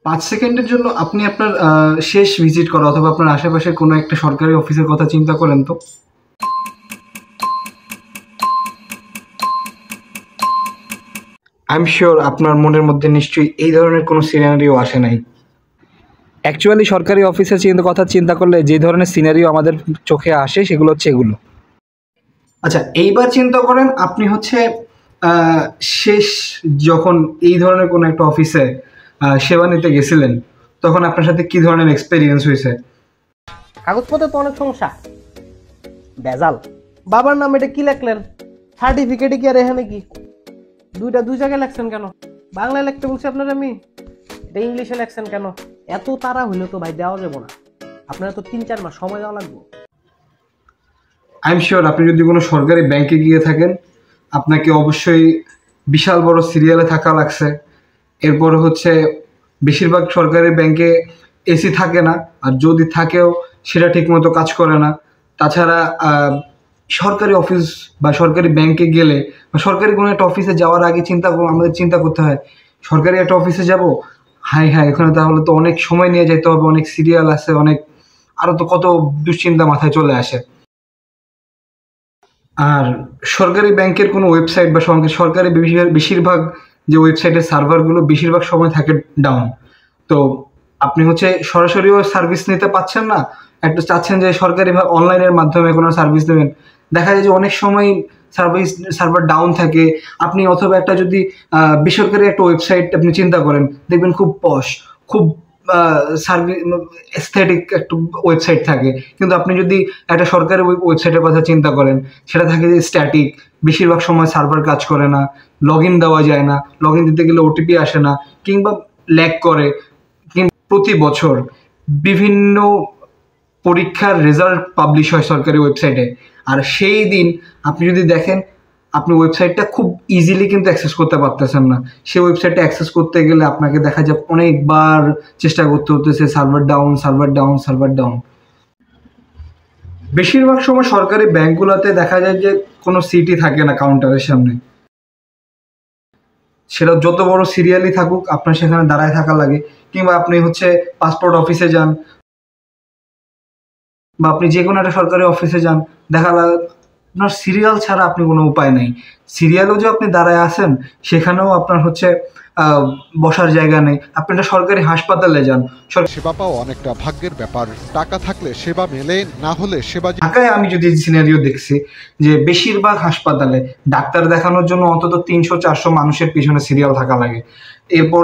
5 সেকেন্ডের জন্য আপনি আপনার শেষ ভিজিট করা অথবা আপনার আশেপাশের কোনো একটা সরকারি অফিসের কথা চিন্তা করেন তো। আই এম শিওর আপনার মনের মধ্যে নিশ্চয়ই এই ধরনের কোনো সিনারিও আসে নাই। অ্যাকচুয়ালি সরকারি অফিসের কথা চিন্তা করলে যে ধরনের সিনারিও আমাদের চোখে আসে সেগুলো হচ্ছে এগুলো। আচ্ছা, এইবার চিন্তা করেন আপনি হচ্ছে শেষ যখন এই ধরনের কোনো একটা অফিসে সেবা নিতে গেছিলেন, তখন আপনার সাথে কি ধরনের এক্সপেরিয়েন্স হয়েছে? কাগজপত্রে তো অনেক সমস্যা, বেজাল। বাবার নাম এটা কি লেখলেন? সার্টিফিকেটে কি আর এখানে কি দুই জায়গায় লেখছেন কেন? বাংলায় লিখতে বলছি আপনার, আমি এটা ইংলিশে লেখছেন কেন? এত তারা হইলে তো ভাই দেওয়া যাবো না, আপনারা তো 3-4 মাস সময় দেওয়া লাগবে। আই এম শিওর আপনি যদি কোনো সরকারি ব্যাংকে গিয়ে থাকেন, আপনাকে অবশ্যই বিশাল বড় সিরিয়ালে থাকা লাগছে। এরপরে হচ্ছে বেশিরভাগ সরকারি ব্যাংকে এসি থাকে না, আর যদি থাকেও সেটা ঠিকমতো কাজ করে না। তাছাড়া সরকারি অফিস বা সরকারি ব্যাংকে গেলে বা সরকারি কোনো একটা অফিসে যাওয়ার আগে আমাদের চিন্তা করতে হয়, সরকারি একটা অফিসে যাব, হাই হাই এখানে তাহলে তো অনেক সময় নিয়ে যেতে হবে, অনেক সিরিয়াল আছে, অনেক আরও তো কত দুশ্চিন্তা মাথায় চলে আসে। আর সরকারি ব্যাংকের কোনো ওয়েবসাইট বা সরকারি বেশিরভাগ যে ওয়েবসাইটের সার্ভারগুলো বেশিরভাগ সময় থাকে ডাউন। তো আপনি হচ্ছে সরাসরিও সার্ভিস নিতে পাচ্ছেন না, একটা চাচ্ছেন যে সরকারি অনলাইনের মাধ্যমে কোনো সার্ভিস দেবেন, দেখা যায় যে অনেক সময় সার্ভার ডাউন থাকে। আপনি অথবা একটা যদি বেসরকারি একটা ওয়েবসাইট আপনি চিন্তা করেন, দেখবেন খুব পশ, খুব সার্ভিস এস্থেটিক একটা ওয়েবসাইট থাকে, কিন্তু আপনি যদি একটা সরকারি ওয়েবসাইটের কথা চিন্তা করেন, সেটা থাকে যে স্ট্যাটিক, বেশিরভাগ সময় সার্ভার কাজ করে না, লগ ইন দেওয়া যায় না, লগ ইন দিতে গেলে ওটিপি আসে না, কিংবা ল্যাগ করে। কিন্তু প্রতি বছর বিভিন্ন পরীক্ষার রেজাল্ট পাবলিশ হয় সরকারি ওয়েবসাইটে, আর সেই দিন আপনি যদি দেখেন, আপনি ওয়েবসাইটটা খুব ইজিলি কিন্তু অ্যাক্সেস করতে পারতেছেন না। সেই ওয়েবসাইটটা অ্যাক্সেস করতে গেলে আপনাকে দেখা যায় অনেকবার চেষ্টা করতে হতেছে, server down, server down, server down. বেশিরভাগ সময় সরকারি ব্যাংকগুলোতে দেখা যায় যে কোনো সিটই থাকে না কাউন্টারের সামনে, সেটা যত বড় সিরিয়ালই থাকুক আপনার সেখানে দাঁড়ায় থাকা লাগে। কিংবা আপনি হচ্ছে পাসপোর্ট অফিসে যান বা আপনি যে কোনো একটা সরকারি অফিসে যান, দেখা আপনার সিরিয়াল ছাড়া আপনি কোনো উপায় নেই। সিরিয়ালেও যে আপনি দাঁড়ায় আছেন, সেখানেও আপনার হচ্ছে বসার জায়গা নেই। আপনি একটা সরকারি হাসপাতালে যান, সেবা পাওয়া অনেকটা ভাগ্যের ব্যাপার। টাকা থাকলে সেবা মেলে, না হলে সেবা। ঢাকায় আমি যদি সিনারিও দেখছি যে বেশিরভাগ হাসপাতালে ডাক্তার দেখানোর জন্য অন্তত 300-400 মানুষের পিছনে সিরিয়াল থাকা লাগে। এরপর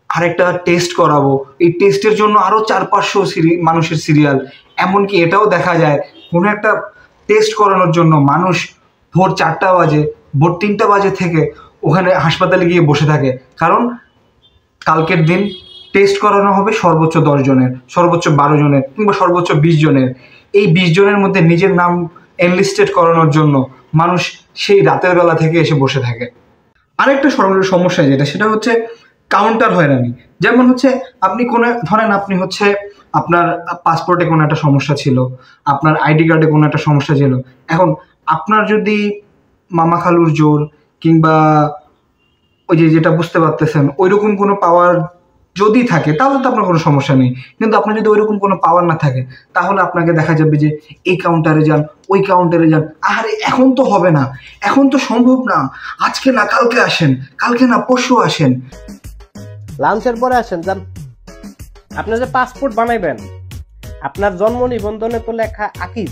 আরেকটা টেস্ট করাবো, এই টেস্টের জন্য আরো 400-500 মানুষের সিরিয়াল। এমনকি এটাও দেখা যায় কোনো একটা টেস্ট করানোর জন্য মানুষ ভোর 4টা বাজে, ভোর 3টা বাজে থেকে ওখানে হাসপাতালে গিয়ে বসে থাকে, কারণ কালকের দিন টেস্ট করানো হবে সর্বোচ্চ 10 জনের, সর্বোচ্চ 12 জনের, কিংবা সর্বোচ্চ 20 জনের। এই 20 জনের মধ্যে নিজের নাম এনলিস্টেড করানোর জন্য মানুষ সেই রাতের বেলা থেকে এসে বসে থাকে। আরেকটা সমস্যা যেটা, সেটা হচ্ছে কাউন্টার হয়রানি। যেমন হচ্ছে আপনি কোনো ধরেন আপনি হচ্ছে আপনার পাসপোর্টে কোনো একটা সমস্যা ছিল, আপনার আইডি কার্ডে কোনো একটা সমস্যা ছিল। এখন আপনার যদি মামা খালুর জোর কিংবা ওই যেটা বুঝতে পারতেছেন ওইরকম কোনো পাওয়ার যদি থাকে, তাহলে তো আপনার কোনো সমস্যা নেই। কিন্তু আপনার যদি ওইরকম কোনো পাওয়ার না থাকে, তাহলে আপনাকে দেখা যাবে যে এই কাউন্টারে যান, ওই কাউন্টারে যান, আরে এখন তো হবে না, এখন তো সম্ভব না, আজকে না কালকে আসেন, কালকে না পরশু আসেন, লাঞ্চের পরে আসেন, যান। আপনার যে পাসপোর্ট বানাইবেন, আপনার জন্ম নিবন্ধনে তো লেখা আকিজ,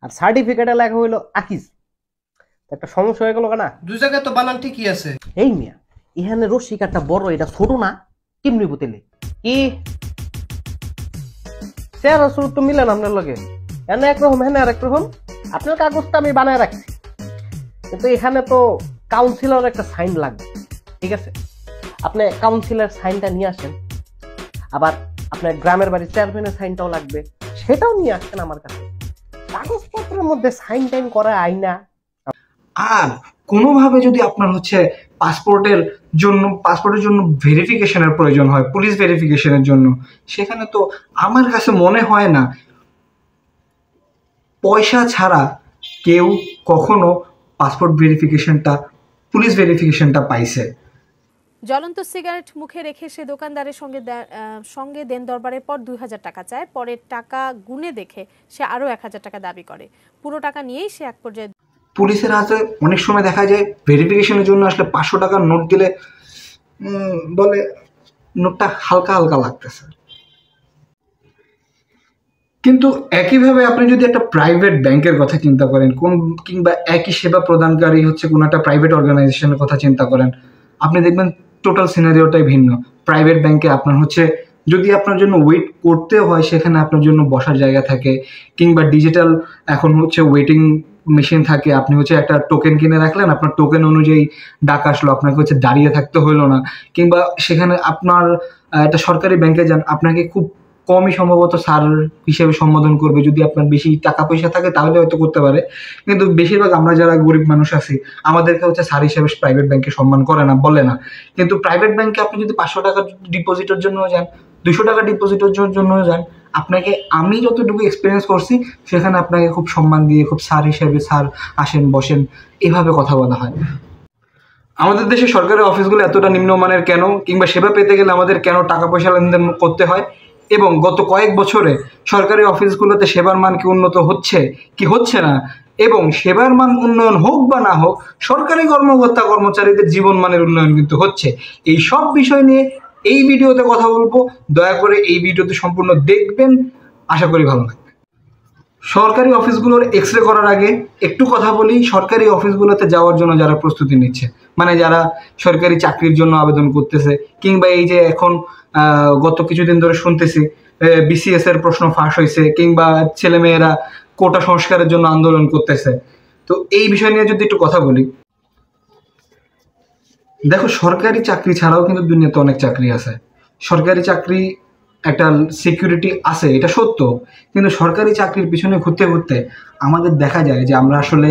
আর সার্টিফিকেটে লেখা হইলো আকিজ। একটা সমস্যা হয়ে গেল না? দুই জায়গায় তো বানান ঠিকই আছে। এই মিয়া, এখানে রশি কাঠটা বড়, এটা ছোট না, কেমনি বুতেলে কি চেহারা শুরু তো মিলেন আপনার লগে, এনে একরকম হেনে আর একরকম। আপনার কাগজটা আমি বানায় রাখছি, কিন্তু এখানে তো কাউন্সিলর একটা সাইন লাগবে, ঠিক আছে? আপনি কাউন্সিলর সাইনটা নিয়ে আসেন, আবার আপনার গ্রামের বাড়ির চেয়ারম্যানের সাইনটাও লাগবে, সেটাও নিয়ে আসেন আমার কাছে। কাগজপত্রের মধ্যে সাইন টাইন করা আইনা। আর কোনোভাবে যদি আপনার হচ্ছে পাসপোর্টের জন্য ভেরিফিকেশনের প্রয়োজন হয়, পুলিশ ভেরিফিকেশনের জন্য, সেখানে তো আমার কাছে মনে হয় না পয়সা ছাড়া কেউ কখনো পাসপোর্ট ভেরিফিকেশনটা, পুলিশ ভেরিফিকেশনটা পাইছে। জ্বলন্ত সিগারেট মুখে রেখে সে দোকানদারের সঙ্গে দেন দরবারের পর 2000 টাকা চায়। পরে টাকা গুনে দেখে সে আরো 1000 টাকা দাবি করে। পুরো টাকা নিয়েই সে এক পর্যায়ে পুলিশের হাতে অনেক সময় দেখা যায় ভেরিফিকেশনের জন্য আসলে 500 টাকার নোট দিলে বলে নোটটা হালকা হালকা লাগতেছে। কিন্তু একইভাবে আপনি যদি একটা প্রাইভেট ব্যাংকের কথা চিন্তা করেন, কিংবা একই সেবা প্রদানকারী হচ্ছে কোনো একটা প্রাইভেট অর্গানাইজেশনের কথা চিন্তা করেন, আপনি দেখবেন টোটাল সিনারিওটাই ভিন্ন। প্রাইভেট ব্যাংকে আপনার হচ্ছে যদি আপনার জন্য ওয়েট করতেও হয়, সেখানে আপনার জন্য বসার জায়গা থাকে, কিংবা ডিজিটাল এখন হচ্ছে ওয়েটিং মেশিন থাকে। আপনি হচ্ছে একটা টোকেন কিনে রাখলেন, আপনার টোকেন অনুযায়ী ডাক আসলো, আপনাকে হচ্ছে দাঁড়িয়ে থাকতে হলো না। কিংবা সেখানে আপনার একটা সরকারি ব্যাংকে যান, আপনাকে খুব কমই সম্ভবত স্যার হিসেবে সম্বোধন করবে। যদি আপনার বেশি টাকা পয়সা থাকে তাহলে হয়তো করতে পারে, কিন্তু বেশিরভাগ আমরা যারা গরিব মানুষ আছি আমাদেরকে হচ্ছে স্যার হিসেবে প্রাইভেট ব্যাংকে সম্মান করে না, বলে না। কিন্তু প্রাইভেট ব্যাংকে আপনি যদি 500 টাকা ডিপোজিটের জন্য যান, 200 টাকা ডিপোজিটের জন্য যান, আপনাকে আমি যতটুকু এক্সপিরিয়েন্স করছি সেখানে আপনাকে খুব সম্মান দিয়ে খুব স্যার হিসেবে স্যার আসেন বসেন এভাবে কথা বলা হয়। আমাদের দেশে সরকারি অফিসগুলো এতটা নিম্নমানের কেন, কিংবা সেবা পেতে গেলে আমাদের কেন টাকা পয়সা লেনদেন করতে হয়, এবং গত কয়েক বছরে সরকারি অফিসগুলোতে সেবার মান কি উন্নত হচ্ছে কি হচ্ছে না, এবং সেবার মান উন্নয়ন হোক বা না হোক, সরকারি কর্মকর্তা কর্মচারীদের জীবন মানের উন্নয়ন কিন্তু হচ্ছে। এই সব বিষয় নিয়ে এই ভিডিওতে কথা বলবো। দয়া করে এই ভিডিওতে সম্পূর্ণ দেখবেন, আশা করি ভালো লাগবে। সরকারি অফিসগুলোর এক্সরে করার আগে একটু কথা বলি সরকারি অফিসগুলোতে যাওয়ার জন্য যারা প্রস্তুতি নিচ্ছে, মানে যারা সরকারি চাকরির জন্য আবেদন করতেছে, কিংবা এই যে এখন গত কিছুদিন ধরে শুনতেছি বিসিএস এর প্রশ্ন ফাঁস হয়েছে, কিংবা ছেলেমেয়েরা কোটা সংস্কারের জন্য আন্দোলন করতেছে। তো এই বিষয় নিয়ে যদি একটু কথা বলি, দেখো সরকারি চাকরি ছাড়াও কিন্তু দুনিয়াতে অনেক চাকরি আছে। সরকারি চাকরি একটা সিকিউরিটি আছে, এটা সত্য, কিন্তু সরকারি চাকরির পিছনে ঘুরতে ঘুরতে আমাদের দেখা যায় যে আমরা আসলে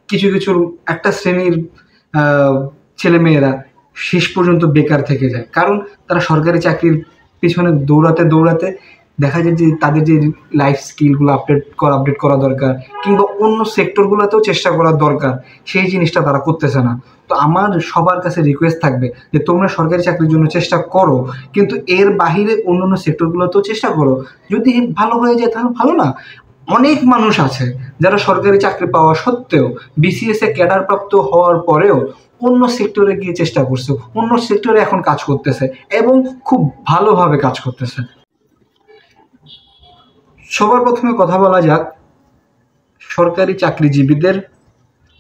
কিছু কিছু একটা শ্রেণীর ছেলেমেয়েরা শেষ পর্যন্ত বেকার থেকে যায়, কারণ তারা সরকারি চাকরির পিছনে দৌড়াতে দৌড়াতে দেখা যায় যে তাদের যে লাইফ স্কিলগুলো আপডেট করা দরকার, কিংবা অন্য সেক্টরগুলোতেও চেষ্টা করার দরকার, সেই জিনিসটা তারা করতেছে না। তো আমার সবার কাছে রিকোয়েস্ট থাকবে যে তোমরা সরকারি চাকরির জন্য চেষ্টা করো, কিন্তু এর বাহিরে অন্যান্য সেক্টরগুলোতেও চেষ্টা করো। যদি ভালো হয়ে যায় তাহলে ভালো, না অনেক মানুষ আছে যারা সরকারি চাকরি পাওয়া সত্ত্বেও বিসিএস এ ক্যাডারপ্রাপ্ত হওয়ার পরেও অন্য সেক্টরে গিয়ে চেষ্টা করছে, অন্য সেক্টরে এখন কাজ করতেছে এবং খুব ভালোভাবে কাজ করতেছে। সবার প্রথমে কথা বলা যাক সরকারি চাকরিজীবীদের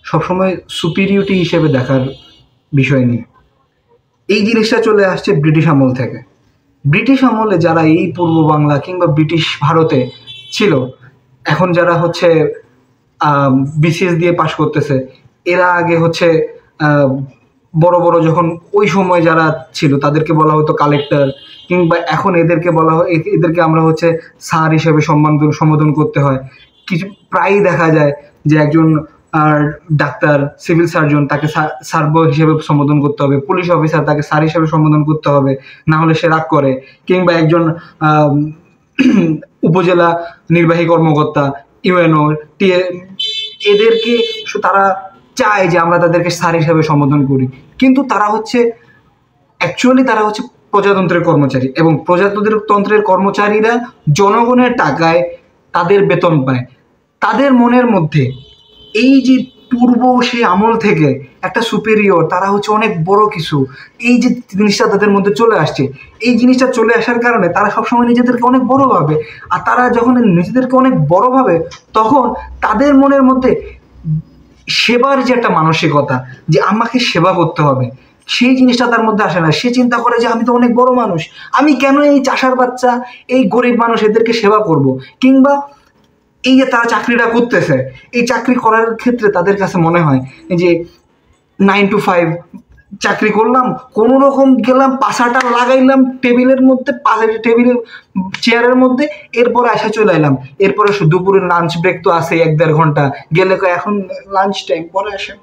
সবসময় সুপিরিয়রিটি হিসেবে দেখার বিষয় নিয়ে। এই জিনিসটা চলে আসছে ব্রিটিশ আমল থেকে। ব্রিটিশ আমলে যারা এই পূর্ব বাংলা কিংবা ব্রিটিশ ভারতে ছিল, এখন যারা হচ্ছে বিসিএস দিয়ে পাশ করতেছে, এরা আগে হচ্ছে বড় বড় যখন ওই সময় যারা ছিল তাদেরকে বলা হতো কালেক্টর, কিংবা এখন এদেরকে বলা হয়, এদেরকে আমরা হচ্ছে স্যার হিসেবে সম্বোধন করতে হয়। কিছু প্রায়ই দেখা যায় যে একজন ডাক্তার, সিভিল সার্জন, তাকে স্যার হিসেবে সম্বোধন করতে হবে, পুলিশ অফিসার তাকে স্যার হিসেবে সম্বোধন করতে হবে, না হলে সে রাগ করে, কিংবা একজন উপজেলা নির্বাহী কর্মকর্তা, ইউএনও, এদেরকে তারা চায় যে আমরা তাদেরকে স্যার হিসেবে সম্বোধন করি, কিন্তু তারা হচ্ছে অ্যাকচুয়ালি তারা হচ্ছে প্রজাতন্ত্রের কর্মচারী, এবং প্রজাতন্ত্রের কর্মচারীরা জনগণের টাকায় তাদের বেতন পায়। তাদের মনের মধ্যে এই যে পূর্ব সেই আমল থেকে একটা সুপেরিয়র, তারা হচ্ছে অনেক বড় কিছু, এই যে জিনিসটা তাদের মধ্যে চলে আসছে, এই জিনিসটা চলে আসার কারণে তারা সবসময় নিজেদেরকে অনেক বড় ভাবে। আর তারা যখন নিজেদেরকে অনেক বড় ভাবে, তখন তাদের মনের মধ্যে সেবার যে একটা মানসিকতা, যে আমাকে সেবা করতে হবে, সেই জিনিসটা তার মধ্যে আসে না। সে চিন্তা করে যে আমি তো অনেক বড় মানুষ, আমি কেন এই চাষার বাচ্চা, এই গরিব মানুষ, এদেরকে সেবা করব। কিংবা এই যে তারা চাকরিটা করতেছে, এই চাকরি করার ক্ষেত্রে তাদের কাছে মনে হয় যে 9 to 5 চাকরি করলাম, কোনো রকম গেলাম, পাশাটা লাগাইলাম টেবিলের মধ্যে, টেবিলের চেয়ারের মধ্যে, এরপরে আসা চলে এলাম, এরপরে দুপুরের লাঞ্চ ব্রেক তো আছে 1-1.5 ঘন্টা, গেলে এখন লাঞ্চ টাইম, পরে আসেন,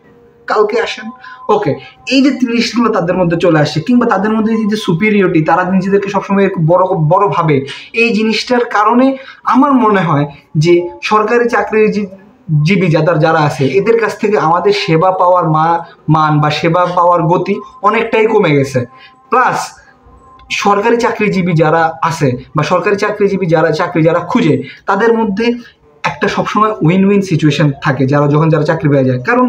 কালকে আসেন, ওকে। এই যে জিনিসগুলো তাদের মধ্যে চলে আসছে, কিংবা তাদের মধ্যে যে সুপিরিয়রিটি, তারা নিজেদেরকে সবসময় বড় বড় ভাবে, এই জিনিসটার কারণে আমার মনে হয় যে সরকারি জীবী যারা আছে এদের কাছ থেকে আমাদের সেবা পাওয়ার মান বা সেবা পাওয়ার গতি অনেকটাই কমে গেছে। প্লাস সরকারি চাকরিজীবী যারা আছে বা সরকারি চাকরিজীবী যারা খুঁজে, তাদের মধ্যে একটা সবসময় উইন উইন সিচুয়েশন থাকে যারা চাকরি পেয়ে যায়, কারণ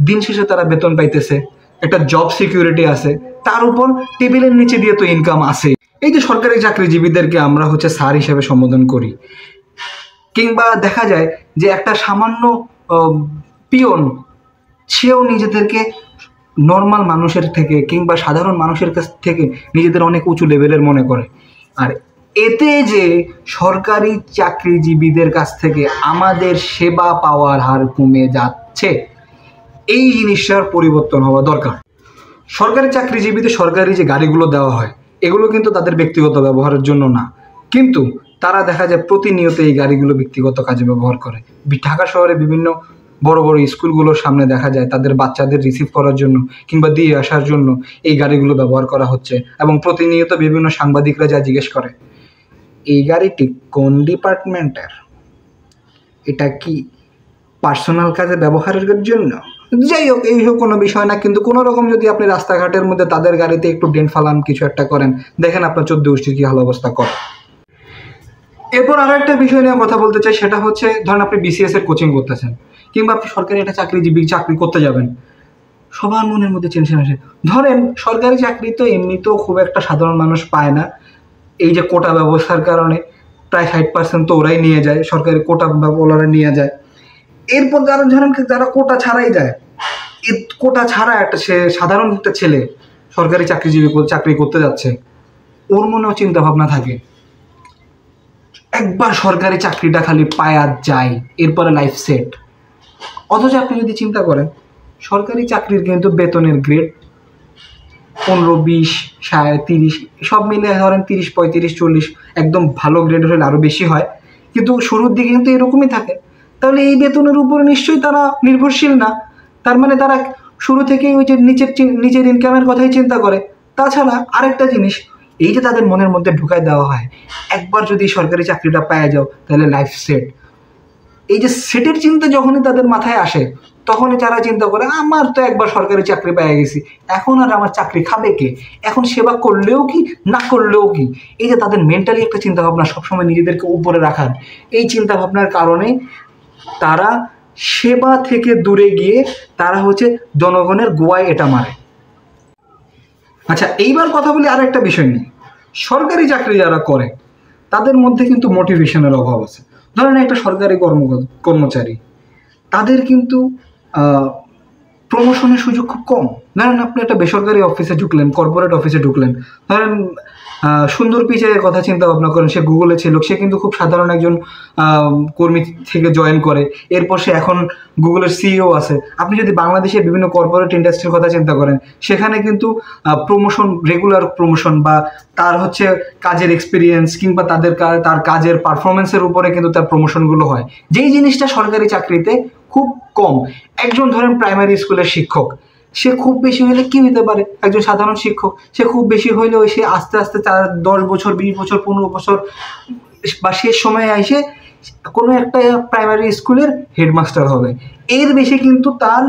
দিন শেষে তারা বেতন পাইতেছে, একটা জব সিকিউরিটি আছে, তার উপর টেবিলের নিচে দিয়ে তো ইনকাম আছে। এই যে সরকারি চাকরিজীবীদেরকে আমরা স্যার হিসেবে সম্বোধন করি, কিংবা দেখা যায় যে একটা সামান্য পিয়ন, সেও নিজেদেরকে নর্মাল মানুষের থেকে কিংবা সাধারণ মানুষের কাছ থেকে নিজেদের অনেক উঁচু লেভেলের মনে করে। আর এতে যে সরকারি চাকরিজীবীদের কাছ থেকে আমাদের সেবা পাওয়ার হার কমে যাচ্ছে, এই জিনিসটার পরিবর্তন হওয়া দরকার। সরকারি চাকরিজীবীদের সরকারি যে গাড়িগুলো দেওয়া হয়, এগুলো কিন্তু তাদের ব্যক্তিগত ব্যবহারের জন্য না, কিন্তু তারা দেখা যায় প্রতিনিয়ত এই গাড়িগুলো ব্যক্তিগত কাজে ব্যবহার করে। ঢাকা শহরে বিভিন্ন বড় বড় স্কুলগুলোর সামনে দেখা যায় তাদের বাচ্চাদের রিসিভ করার জন্য কিংবা দিয়ে আসার জন্য এই গাড়িগুলো ব্যবহার করা হচ্ছে, এবং প্রতিনিয়ত বিভিন্ন সাংবাদিকরা যা জিজ্ঞেস করে, এই গাড়িটি কোন ডিপার্টমেন্টের, এটা কি পার্সোনাল কাজে ব্যবহারের জন্য? যাই হোক, এই হোক কোনো বিষয় না, কিন্তু কোনো রকম যদি আপনি রাস্তাঘাটের মধ্যে তাদের গাড়িতে একটু ডেন্ট ফালান, কিছু একটা করেন, দেখেন আপনার 14 গোষ্ঠীর কি হাল অবস্থা করে। এরপর আরো একটা বিষয় নিয়ে কথা বলতে চাই, সেটা হচ্ছে ধরেন আপনি বিসিএস এর কোচিং করতেছেন কিংবা আপনি সরকারি একটা চাকরি করতে যাবেন, সবার মনের মধ্যে টেনশন আসে। ধরেন সরকারি চাকরি তো এমনিতেও খুব একটা সাধারণ মানুষ পায় না, এই যে কোটা ব্যবস্থার কারণে প্রায় 60% তো ওরাই নিয়ে যায়, সরকারি কোটা ওরা নিয়ে যায়। এরপর যারা কোটা ছাড়াই যায়, কোটা ছাড়া একটা সাধারণ একটা ছেলে সরকারি চাকরি করতে যাচ্ছে, ওর মনেও চিন্তা ভাবনা থাকে একবার সরকারি চাকরিটা খালি পায়া যায়, এরপরে লাইফ সেট। অথচ আপনি যদি চিন্তা করেন, সরকারি চাকরির কিন্তু বেতনের গ্রেড 15, 20, 30 সব মিলে ধরেন 30, 35, 40, একদম ভালো গ্রেডের হলে আরও বেশি হয়, কিন্তু শুরুর দিকে কিন্তু এরকমই থাকে। তাহলে এই বেতনের উপরে নিশ্চয়ই তারা নির্ভরশীল না, তার মানে তারা শুরু থেকেই ওই যে নিচের ইনকামের কথাই চিন্তা করে। তাছাড়া আরেকটা জিনিস, এই যে তাদের মনের মধ্যে ঢুকাই দেওয়া হয়, একবার যদি সরকারি চাকরিটা পেয়ে যাও তাহলে লাইফ সেট। এই যে সেটের চিন্তা যখনই তাদের মাথায় আসে, তখনই তারা চিন্তা করে, আমার তো একবার সরকারি চাকরি পেয়ে গেছি, এখন আর আমার চাকরি খাবে কে, এখন সেবা করলেও কি না করলেও কি। এই যে তাদের মেন্টালি একটা চিন্তাভাবনা, সবসময় নিজেদেরকে উপরে রাখার, এই চিন্তাভাবনার কারণে তারা সেবা থেকে দূরে গিয়ে তারা জনগণের গোয়ায় এটা মারে। আচ্ছা, এইবার কথা বলি আর একটা বিষয় নিয়ে। সরকারি চাকরি যারা করে তাদের মধ্যে কিন্তু মোটিভেশনের অভাব আছে। ধরেন একটা সরকারি কর্মচারী, তাদের কিন্তু প্রমোশনের সুযোগ খুব কম। ধরেন আপনি একটা বেসরকারি অফিসে ঢুকলেন, কর্পোরেট অফিসে ঢুকলেন, ধরেন সুন্দর পিচাইয়ের কথা চিন্তা ভাবনা করেন, সে গুগলে ছিল, সে কিন্তু খুব সাধারণ একজন কর্মী থেকে জয়েন করে, এরপর সে এখন গুগলের সিইও আছে। আপনি যদি বাংলাদেশের বিভিন্ন কর্পোরেট ইন্ডাস্ট্রির কথা চিন্তা করেন, সেখানে কিন্তু প্রমোশন, রেগুলার প্রমোশন বা তার কাজের এক্সপিরিয়েন্স কিংবা তার কাজের পারফরমেন্সের উপরে কিন্তু তার প্রমোশনগুলো হয়, যেই জিনিসটা সরকারি চাকরিতে খুব কম। একজন ধরেন প্রাইমারি স্কুলের শিক্ষক, সে খুব বেশি হলে কি হতে পারে, একজন সাধারণ শিক্ষক, সে খুব বেশি হইলেও সে আস্তে আস্তে তার 10 বছর, 20 বছর, 15 বছর বা শেষ সময়ে এসে কোনো একটা প্রাইমারি স্কুলের হেডমাস্টার হবে। এর বেশি কিন্তু তার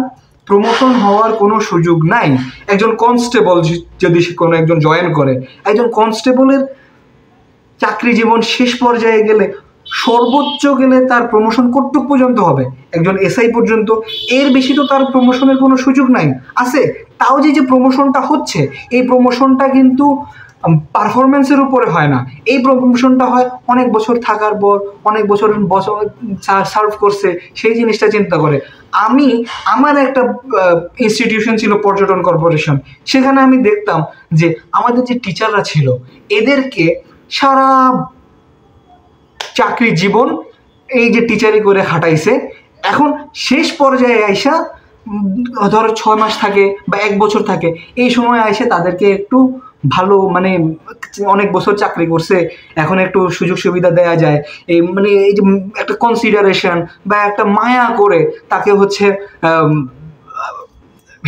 প্রমোশন হওয়ার কোনো সুযোগ নাই। একজন কনস্টেবল যদি কোনো একজন জয়েন করে, একজন কনস্টেবলের চাকরি জীবন শেষ পর্যায়ে গেলে সর্বোচ্চ গেলে তার প্রমোশন কতটুক পর্যন্ত হবে, একজন এসআই পর্যন্ত, এর বেশি তো তার প্রমোশনের কোনো সুযোগ নাই। আছে তাও যে প্রমোশনটা হচ্ছে, এই প্রমোশনটা কিন্তু পারফরমেন্সের উপরে হয় না, এই প্রমোশনটা হয় অনেক বছর থাকার পর, অনেক বছর সার্ভ করছে সেই জিনিসটা চিন্তা করে। আমার একটা ইনস্টিটিউশন ছিল পর্যটন কর্পোরেশন, সেখানে আমি দেখতাম যে আমাদের যে টিচাররা ছিল, এদেরকে সারা চাকরি জীবন এই যে টিচারি করে খাটাইছে, এখন শেষ পর্যায়ে আইসা ধরো 6 মাস থাকে বা 1 বছর থাকে, এই সময় আইসে তাদেরকে একটু ভালো, মানে অনেক বছর চাকরি করছে, এখন একটু সুযোগ সুবিধা দেওয়া যায়, এই মানে এই যে একটা কনসিডারেশন বা একটা মায়া করে তাকে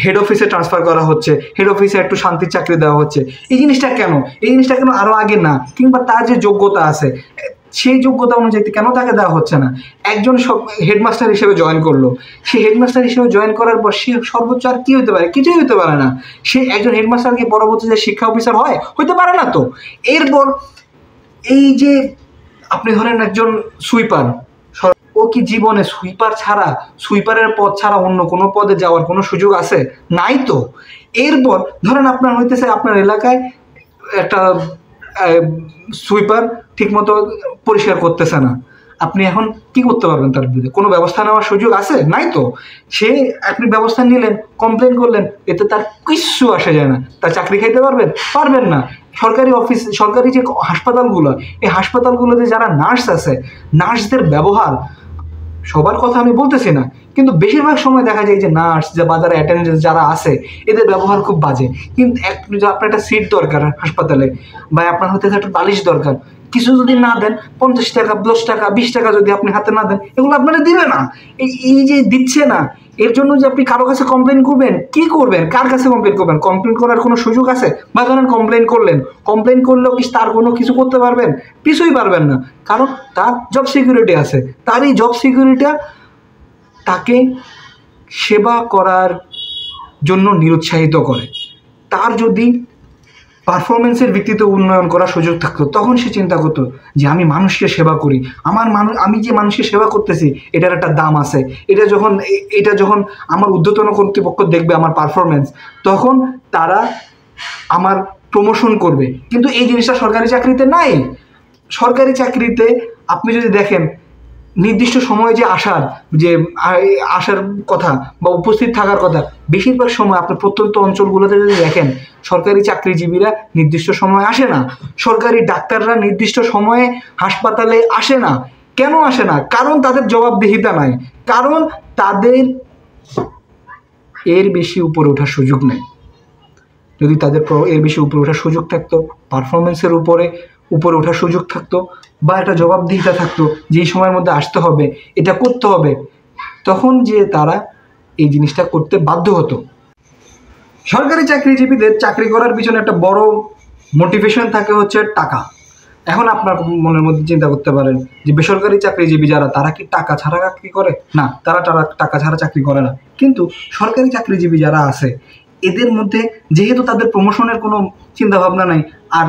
হেড অফিসে ট্রান্সফার করা হচ্ছে, হেড অফিসে একটু শান্তির চাকরি দেওয়া হচ্ছে। এই জিনিসটা কেন আরো আগে না, কিংবা তার যে যোগ্যতা আছে, সেই যোগ্যতা অনুযায়ী কেন তাকে দেওয়া হচ্ছে না? একজন হেডমাস্টার হিসেবে জয়েন করলো, সে হেডমাস্টার হিসেবে জয়েন করার পর সে সর্বোচ্চ আর কি হতে পারে? কিছুই হতে পারে না। সে একজন হেডমাস্টার কি পরবর্তীতে শিক্ষা অফিসার হইতে পারে না তো। এরপর এই যে আপনি ধরেন একজন সুইপার, ও কি জীবনে সুইপারের পদ ছাড়া অন্য কোনো পদে যাওয়ার কোনো সুযোগ আছে? নাই তো। এরপর ধরেন আপনার হইতেছে আপনার এলাকায় একটা সুইপার ঠিকমতো পরিষ্কার করতেছে না, আপনি এখন কি করতে পারবেন? তার বিরুদ্ধে কোনো ব্যবস্থা নেওয়ার সুযোগ আছে? নাই তো। আপনি ব্যবস্থা নিলেন, কমপ্লেন করলেন, এতে তার কিচ্ছু আসে যায় না। তার চাকরি খাইতে পারবেন না। সরকারি যে হাসপাতালগুলো, এই হাসপাতালগুলোতে যারা নার্স আছে, নার্সদের ব্যবহার, সবার কথা আমি বলতেছি না, কিন্তু বেশিরভাগ সময় দেখা যায় যে নার্স বা যারা অ্যাটেন্ডেন্স যারা আছে এদের ব্যবহার খুব বাজে। কিন্তু আপনার একটা সিট দরকার হাসপাতালে, বা আপনার হতে একটা বালিশ দরকার, কিছু যদি না দেন, 50 টাকা 10 টাকা 20 টাকা যদি আপনি হাতে না দেন, এগুলো আপনারা দিবে না। এই যে দিচ্ছে না, এর জন্য যে আপনি কারো কাছে কমপ্লেন করবেন, কি করবেন? কার কাছে কমপ্লেন করবেন? কমপ্লেন করার কোনো সুযোগ আছে? বা ধরেন কমপ্লেন করলেও কি তার কোনো কিছু করতে পারবেন? কিছুই পারবেন না, কারণ তার জব সিকিউরিটি আছে। তার এই জব সিকিউরিটিটা তাকে সেবা করার জন্য নিরুৎসাহিত করে। তার যদি পারফরমেন্সের ভিত্তিতে উন্নয়ন করার সুযোগ থাকতো, তখন সে চিন্তা করতো যে আমি মানুষকে সেবা করি, আমি যে মানুষকে সেবা করতেছি এটার একটা দাম আছে। এটা যখন আমার ঊর্ধ্বতন কর্তৃপক্ষ দেখবে আমার পারফরমেন্স, তখন তারা আমার প্রমোশন করবে। কিন্তু এই জিনিসটা সরকারি চাকরিতে নাই। সরকারি চাকরিতে আপনি যদি দেখেন, নির্দিষ্ট সময়ে যে আসার কথা বা উপস্থিত থাকার কথা, বেশিরভাগ সময় আপনি প্রত্যন্ত অঞ্চলগুলোতে যদি দেখেন, সরকারি চাকরিজীবীরা নির্দিষ্ট সময় আসে না। সরকারি ডাক্তাররা নির্দিষ্ট সময়ে হাসপাতালে আসে না। কেন আসে না? কারণ তাদের জবাবদিহিতা নাই, কারণ তাদের এর বেশি উপরে ওঠার সুযোগ নেই। যদি তাদের এর বেশি উপরে ওঠার সুযোগ থাকতো, পারফরমেন্সের উপরে ওঠার সুযোগ থাকতো, বা একটা জবাবদিহিতা থাকতো যে এই সময়ের মধ্যে আসতে হবে, এটা করতে হবে, তখন যে তারা এই জিনিসটা করতে বাধ্য হতো। সরকারি চাকরিজীবীদের চাকরি করার পিছনে একটা বড় মোটিভেশন থাকে হচ্ছে টাকা। এখন আপনার মনের মধ্যে চিন্তা করতে পারেন যে বেসরকারি চাকরিজীবী যারা, তারা কি টাকা ছাড়া চাকরি করে? না, তারা টাকা ছাড়া চাকরি করে না। কিন্তু সরকারি চাকরিজীবী যারা আছে, এদের মধ্যে যেহেতু তাদের প্রমোশনের কোনো চিন্তা ভাবনা নাই, আর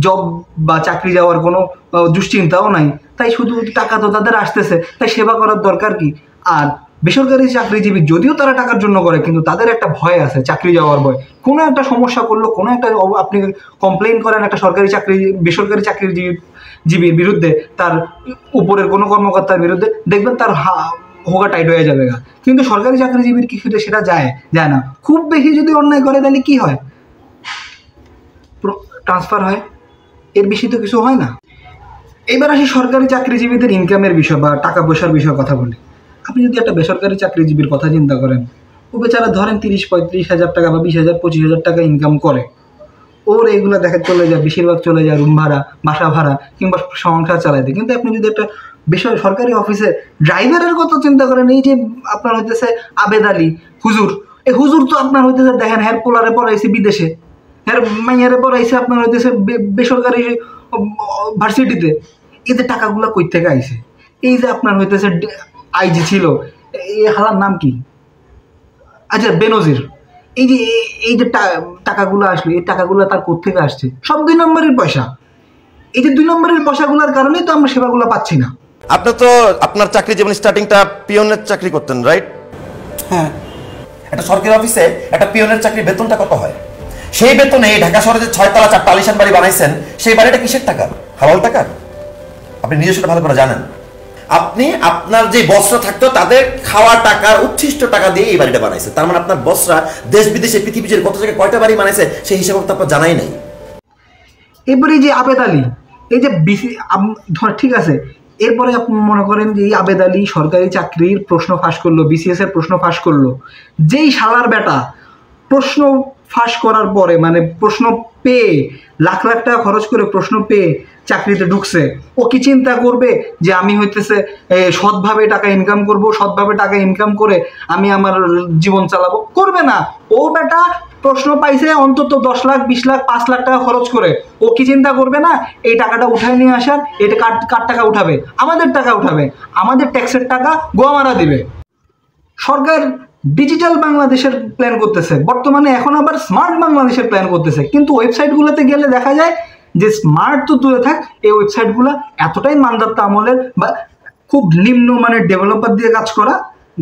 জব বা চাকরি যাওয়ার কোনো দুশ্চিন্তাও নাই, তাই শুধু টাকা তো তাদের আসতেছে, তাই সেবা করার দরকার কি? আর বেসরকারি চাকরিজীবী যদিও তারা টাকার জন্য করে, কিন্তু তাদের একটা ভয় আছে, চাকরি যাওয়ার ভয়। কোনো একটা সমস্যা করলো, কোনো একটা আপনি কমপ্লেন করেন একটা বেসরকারি চাকরিজীবীর বিরুদ্ধে, তার উপরের কোনো কর্মকর্তার বিরুদ্ধে, দেখবেন তার হোগা টাইট হয়ে যাবে। কিন্তু সরকারি চাকরিজীবীর কিছুতে সেটা যায় না। খুব বেশি যদি অন্যায় করে তাহলে কি হয়? ট্রান্সফার হয়, এর বেশি তো কিছু হয় না। এবার আসি সরকারি চাকরিজীবীদের ইনকামের বিষয় বা টাকা পয়সার বিষয়ে কথা বলি। আপনি যদি একটা বেসরকারি চাকরিজীবীর কথা চিন্তা করেন, ও বেচারা ধরেন 30-35 হাজার টাকা বা 20,000-25 হাজার টাকা ইনকাম করে। ওর এইগুলো দেখা চলে যায়, বেশিরভাগ চলে যায় রুম ভাড়া, বাসা ভাড়া, কিংবা সংসার চালাইতে। কিন্তু আপনি যদি একটা সরকারি অফিসে ড্রাইভারের কথা চিন্তা করেন, এই যে আপনার হইতেছে আবেদ আলী হুজুর, এই হুজুর তো আপনার হইতেছে দেখেন হ্যার পোলারে পড়াইছে বিদেশে, হ্যার মাইয়ারে পড়াইছে আপনার হইতেছে বেসরকারি ভার্সিটিতে। এদের টাকাগুলো কই থেকে আইছে? এই যে আপনার হইতেছে আইজি ছিল, এই হালার নাম কি? আচ্ছা, বেনজির। এই যে টাকাগুলো আসলো, এই টাকাগুলো তার কোত্থেকে আসছে? সব 2 নম্বরের পয়সা। এই যে 2 নম্বরের পয়সাগুলোর কারণেই তো আমরা সেবাগুলো পাচ্ছি না। আপনি তো আপনার চাকরি জীবন স্টার্টিংটা পিয়নের চাকরি করতেন, রাইট? হ্যাঁ। একটা সরকারি অফিসে একটা পিয়নের চাকরির বেতনটা কত হয়? সেই বেতনে ঢাকা শহরে যে 6 তলা 4টা আলিশান বাড়ি বানাইছেন, সেই বাড়িটা কিসের টাকা? হালাল টাকা? আপনি নিজে সেটা ভালো করে জানেন। আপনি আপনার যে বসরা থাকতো তাদের খাওয়া টাকার উচ্ছিষ্ট টাকা দিয়ে এই বাড়িটা বানাইছে। তার মানে আপনার বসরা দেশ বিদেশে পৃথিবীর কত জায়গায় কয়টা বাড়ি বানাইছে সেই হিসাব তো আপনার জানাই নাই। এরপরে যে আবেদ আলী, এই যে ঠিক আছে, এরপরে আপনি মনে করেন যে এই আবেদ আলী সরকারি চাকরির প্রশ্ন ফাঁস করলো, বিসিএস এর প্রশ্ন ফাঁস করলো। যেই শালার বেটা প্রশ্ন ফাঁস করার পরে, মানে প্রশ্ন পেয়ে লাখ লাখ টাকা খরচ করে প্রশ্ন পেয়ে চাকরিতে ঢুকছে, ও কি চিন্তা করবে যে আমি হইতেছে সৎভাবে টাকা ইনকাম করব, সৎভাবে টাকা ইনকাম করে আমি আমার জীবন চালাবো? করবে না। ও বেটা প্রশ্ন পাইছে অন্তত 10 লাখ 20 লাখ 5 লাখ টাকা খরচ করে, ও কি চিন্তা করবে না এই টাকাটা উঠায় নিয়ে আসার? এটা কার টাকা উঠাবে? আমাদের টাকা উঠাবে, আমাদের ট্যাক্সের টাকা গোয়ামারা দিবে। সরকার ডিজিটাল বাংলাদেশের প্ল্যান করতেছে বর্তমানে, এখন আবার স্মার্ট বাংলাদেশের প্ল্যান করতেছে, কিন্তু ওয়েবসাইটগুলোতে গেলে দেখা যায় যে স্মার্ট তো দূরে থাক, এই ওয়েবসাইটগুলো এতটাই মানদত্তা আমলের বা খুব নিম্নমানের ডেভেলপার দিয়ে কাজ করা,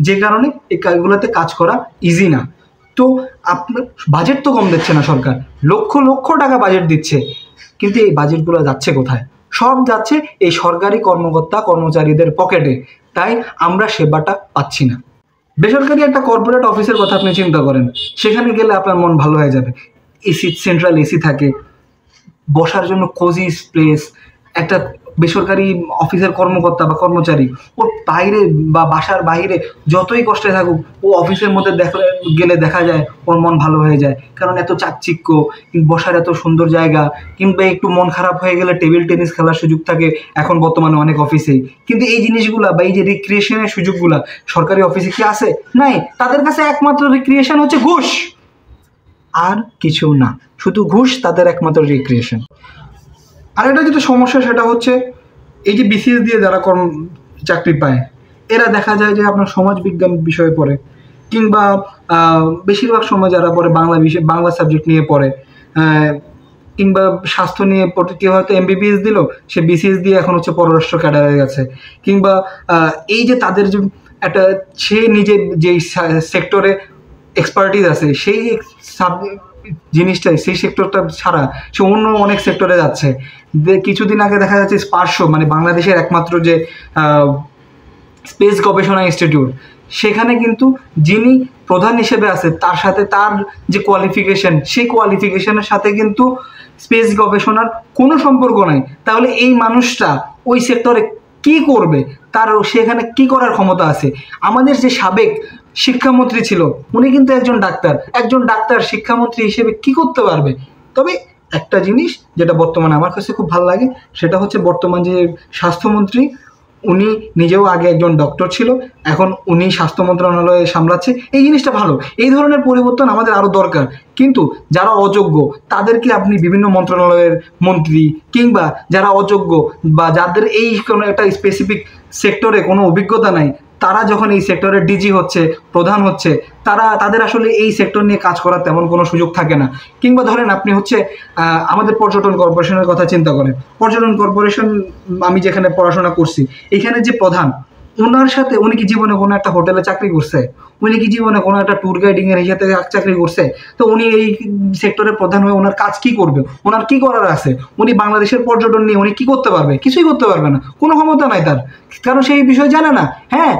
যে কারণে এই কাজগুলোতে কাজ করা ইজি না। তো আপনার বাজেট তো কম দিচ্ছে না সরকার, লক্ষ লক্ষ টাকা বাজেট দিচ্ছে, কিন্তু এই বাজেটগুলো যাচ্ছে কোথায়? সব যাচ্ছে এই সরকারি কর্মকর্তা কর্মচারীদের পকেটে, তাই আমরা সেবাটা পাচ্ছি না। বেসরকারি একটা কর্পোরেট অফিসের কথা আপনি চিন্তা করেন, সেখানে গেলে আপনার মন ভালো হয়ে যাবে, এসি, সেন্ট্রাল এসি থাকে, বসার জন্য কোজি প্লেস। একটা বেসরকারি অফিসের কর্মকর্তা বা কর্মচারী ওর বাইরে বা বাসার বাইরে যতই কষ্টে থাকুক, ও অফিসের মধ্যে গেলে দেখা যায় ওর মন ভালো হয়ে যায়, কারণ এত চাকচিক্য, বসার এত সুন্দর জায়গা, কিংবা একটু মন খারাপ হয়ে গেলে টেবিল টেনিস খেলার সুযোগ থাকে এখন বর্তমানে অনেক অফিসেই। কিন্তু এই জিনিসগুলা বা এই যে রিক্রিয়েশনের সুযোগগুলা সরকারি অফিসে কি আছে? নাই। তাদের কাছে একমাত্র রিক্রিয়েশন হচ্ছে ঘুষ, আর কিছু না, শুধু ঘুষ তাদের একমাত্র রিক্রিয়েশন। আর একটা যেটা সমস্যা সেটা হচ্ছে এই যে বিসিএস দিয়ে যারা চাকরি পায়, এরা দেখা যায় যে আপনার সমাজ বিজ্ঞান বিষয়ে পড়ে, কিংবা বেশিরভাগ সময় যারা পড়ে বাংলা সাবজেক্ট নিয়ে পড়ে, কিংবা স্বাস্থ্য নিয়ে পড়ে, কেউ হয়তো এমবিবিএস দিল, সে বিসিএস দিয়ে এখন হচ্ছে পররাষ্ট্র ক্যাডারে গেছে, কিংবা এই যে তাদের যে একটা সে নিজে যেই সেক্টরে এক্সপার্টিস আছে সেই জিনিসটাই, সেই সেক্টরটা ছাড়া সে অন্য অনেক সেক্টরে যাচ্ছে। কিছুদিন আগে দেখা যাচ্ছে স্পার্শো, মানে বাংলাদেশের একমাত্র যে স্পেস গবেষণা ইনস্টিটিউট, সেখানে কিন্তু যিনি প্রধান হিসেবে আছে তার সাথে তার যে কোয়ালিফিকেশন, সেই কোয়ালিফিকেশনের সাথে কিন্তু স্পেস গবেষণার কোনো সম্পর্ক নাই। তাহলে এই মানুষটা ওই সেক্টরে কি করবে? তার সেখানে কি করার ক্ষমতা আছে? আমাদের যে সাবেক শিক্ষামন্ত্রী ছিল, উনি কিন্তু একজন ডাক্তার শিক্ষামন্ত্রী হিসেবে কি করতে পারবে? তবে একটা জিনিস যেটা বর্তমানে আমার কাছে খুব ভালো লাগে, সেটা হচ্ছে বর্তমান যে স্বাস্থ্যমন্ত্রী, উনি নিজেও আগে একজন ডক্টর ছিল, এখন উনি স্বাস্থ্য মন্ত্রণালয়ে সামলাচ্ছে। এই জিনিসটা ভালো, এই ধরনের পরিবর্তন আমাদের আরও দরকার। কিন্তু যারা অযোগ্য তাদেরকে আপনি বিভিন্ন মন্ত্রণালয়ের মন্ত্রী, কিংবা যারা অযোগ্য বা যাদের এই কোনো একটা স্পেসিফিক সেক্টরে কোনো অভিজ্ঞতা নাই, তারা যখন এই সেক্টরের ডিজি হচ্ছে, প্রধান হচ্ছে, তাদের আসলে এই সেক্টর নিয়ে কাজ করার তেমন কোনো সুযোগ থাকে না। কিংবা ধরেন আপনি হচ্ছে আমাদের পর্যটন কর্পোরেশনের কথা চিন্তা করেন, পর্যটন কর্পোরেশন আমি যেখানে পড়াশোনা করছি, এখানে যে প্রধান, ওনার সাথে উনি কি জীবনে কোনো একটা হোটেলে চাকরি করছে? উনি কি জীবনে কোনো একটা ট্যুর গাইডিংয়ের সাথে চাকরি করছে? তো উনি এই সেক্টরের প্রধান হয়ে ওনার কাজ কি করবে? ওনার কি করার আছে? উনি বাংলাদেশের পর্যটন নিয়ে উনি কি করতে পারবে? কিছুই করতে পারবে না, কোনো ক্ষমতা নাই তার, কারণ সেই বিষয় জানে না। হ্যাঁ,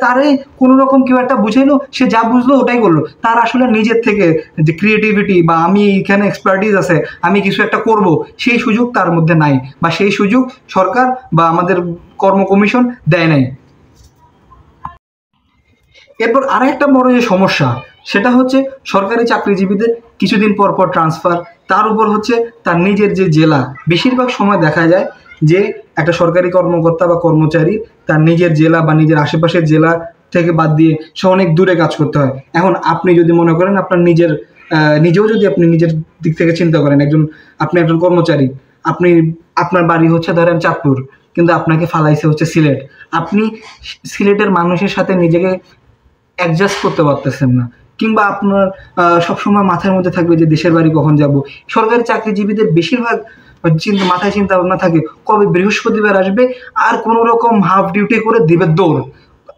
তারে কোনো রকম কেউ একটা বুঝাইলো, সে যা বুঝলো ওটাই করলো। তার আসলে নিজের থেকে যে ক্রিয়েটিভিটি বা আমি এখানে এক্সপার্টিস আছে, আমি কিছু একটা করব, সেই সুযোগ তার মধ্যে নাই, বা সেই সুযোগ সরকার বা আমাদের কর্ম কমিশন দেয় নাই। এরপর আরেকটা বড় যে সমস্যা, সেটা হচ্ছে সরকারি চাকরিজীবীদের কিছুদিন পর পর ট্রান্সফার, তার উপর হচ্ছে তার নিজের যে জেলা। বেশিরভাগ সময় দেখা যায় যে একটা সরকারি কর্মকর্তা বা কর্মচারী তার নিজের জেলা বা নিজের আশেপাশের জেলা থেকে বাদ দিয়ে সে অনেক দূরে কাজ করতে হয়। এখন আপনি যদি মনে করেন আপনার নিজেও যদি আপনি নিজের দিক থেকে চিন্তা করেন, আপনি একজন কর্মচারী, আপনার বাড়ি হচ্ছে ধরেন চাঁদপুর, কিন্তু আপনাকে ফালাইছে হচ্ছে সিলেট। আপনি সিলেটের মানুষের সাথে নিজেকে অ্যাডজাস্ট করতে পারতেছেন না, কিংবা আপনার সবসময় মাথার মধ্যে থাকবে যে দেশের বাড়ি কখন যাব। সরকারি চাকরিজীবীদের বেশিরভাগ মাথায় চিন্তা ভাবনা থাকে কবে বৃহস্পতিবার আসবে, আর কোনো রকম হাফ ডিউটি করে দিবে দৌড়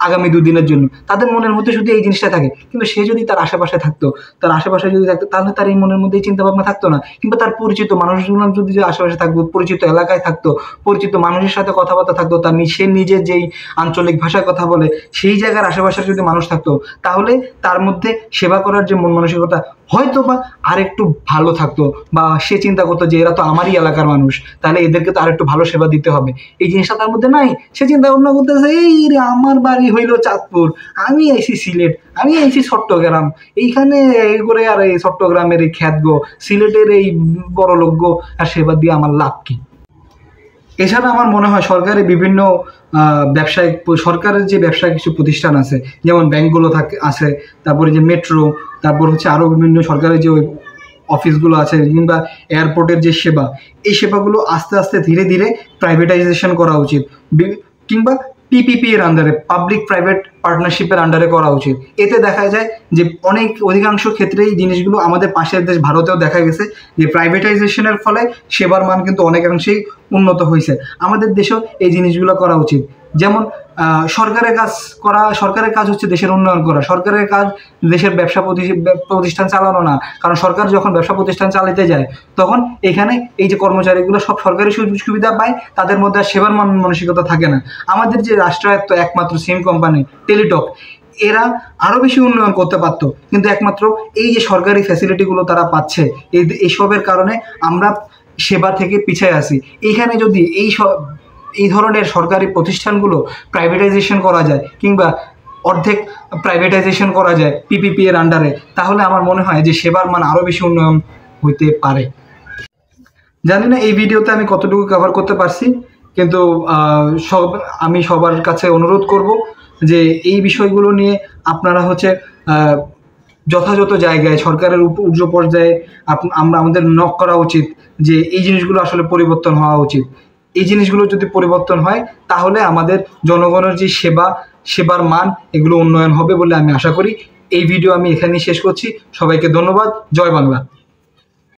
আগামী 2 দিনের জন্য। তাদের মনের মধ্যে শুধু এই জিনিসটা থাকে। কিন্তু সে যদি তার আশেপাশে থাকতো, তাহলে তার এই মনের মধ্যে চিন্তা ভাবনা থাকতো না। কিংবা তার পরিচিত মানুষগুলো যদি আশেপাশে থাকতো, পরিচিত এলাকায় থাকতো, পরিচিত মানুষের সাথে কথাবার্তা থাকতো, সে নিজে যেই আঞ্চলিক ভাষায় কথা বলে সেই জায়গার আশেপাশে যদি মানুষ থাকতো, তাহলে তার মধ্যে সেবা করার যে মন মানসিকতা হয়তো বা আর একটু ভালো থাকতো, বা সে চিন্তা করতো যে এরা তো আমারই এলাকার মানুষ, তাহলে এদেরকে তো আর একটু ভালো সেবা দিতে হবে। এই জিনিসটা তার মধ্যে নাই। সে চিন্তা ভাবনা করতেছে এই রে আমার বাড়ি হইলো চাঁদপুর, আমি আইছি সিলেট, আমি আইছি চট্টগ্রাম, এইখানে এই করে আর এই চট্টগ্রামের এই খ্যাতগো, সিলেটের এই বড় লোকগো আর সেবা দিয়ে আমার লাভ কি? এছাড়া আমার মনে হয় সরকারের বিভিন্ন ব্যবসায়িক সরকারের যে ব্যবসায়িক কিছু প্রতিষ্ঠান আছে, যেমন ব্যাংকগুলো আছে, তারপরে যে মেট্রো, তারপর হচ্ছে আরও বিভিন্ন সরকারের যে অফিসগুলো আছে, কিংবা এয়ারপোর্টের যে সেবা, এই সেবাগুলো আস্তে আস্তে ধীরে ধীরে প্রাইভেটাইজেশন করা উচিত, কিংবা পিপিপি এর আন্ডারে, পাবলিক প্রাইভেট পার্টনারশিপের আন্ডারে করা উচিত। এতে দেখা যায় যে অধিকাংশ ক্ষেত্রেই জিনিসগুলো আমাদের পাশের দেশ ভারতেও দেখা গেছে যে প্রাইভেটাইজেশনের ফলে সেবার মান কিন্তু অনেকাংশেই উন্নত হয়েছে। আমাদের দেশেও এই জিনিসগুলো করা উচিত। যেমন সরকারের কাজ হচ্ছে দেশের উন্নয়ন করা, সরকারের কাজ দেশের ব্যবসা প্রতিষ্ঠান চালানো না। কারণ সরকার যখন ব্যবসা প্রতিষ্ঠান চালাতে যায় তখন এখানে এই যে কর্মচারীগুলো সব সরকারি সুযোগ সুবিধা পায়, তাদের মধ্যে আর সেবার মানসিকতা থাকে না। আমাদের যে রাষ্ট্রায়ত্ত একমাত্র সিম কোম্পানি টেলিটক, এরা আরও বেশি উন্নয়ন করতে পারতো, কিন্তু একমাত্র এই যে সরকারি ফ্যাসিলিটিগুলো তারা পাচ্ছে, এইসবের কারণে আমরা সেবা থেকে পিছিয়ে আসি। এইখানে যদি এই ধরনের সরকারি প্রতিষ্ঠানগুলো প্রাইভেটাইজেশন করা যায়, কিংবা অর্ধেক প্রাইভেটাইজেশন করা যায় পিপিপি এর আন্ডারে, তাহলে আমার মনে হয় যে সেবার মান আরও বেশি উন্নয়ন হইতে পারে। জানি না এই ভিডিওতে আমি কতটুকু কভার করতে পারছি, কিন্তু আমি সবার কাছে অনুরোধ করব যে এই বিষয়গুলো নিয়ে আপনারা হচ্ছে যথাযথ জায়গায় সরকারের উচ্চ পর্যায়ে আমাদের নক করা উচিত যে এই জিনিসগুলো আসলে পরিবর্তন হওয়া উচিত। এই জিনিসগুলো যদি পরিবর্তন হয় তাহলে আমাদের জনগণের যে সেবার মান এগুলো উন্নয়ন হবে বলে আমি আশা করি। এই ভিডিও আমি এখানেই শেষ করছি। সবাইকে ধন্যবাদ। জয় বাংলা।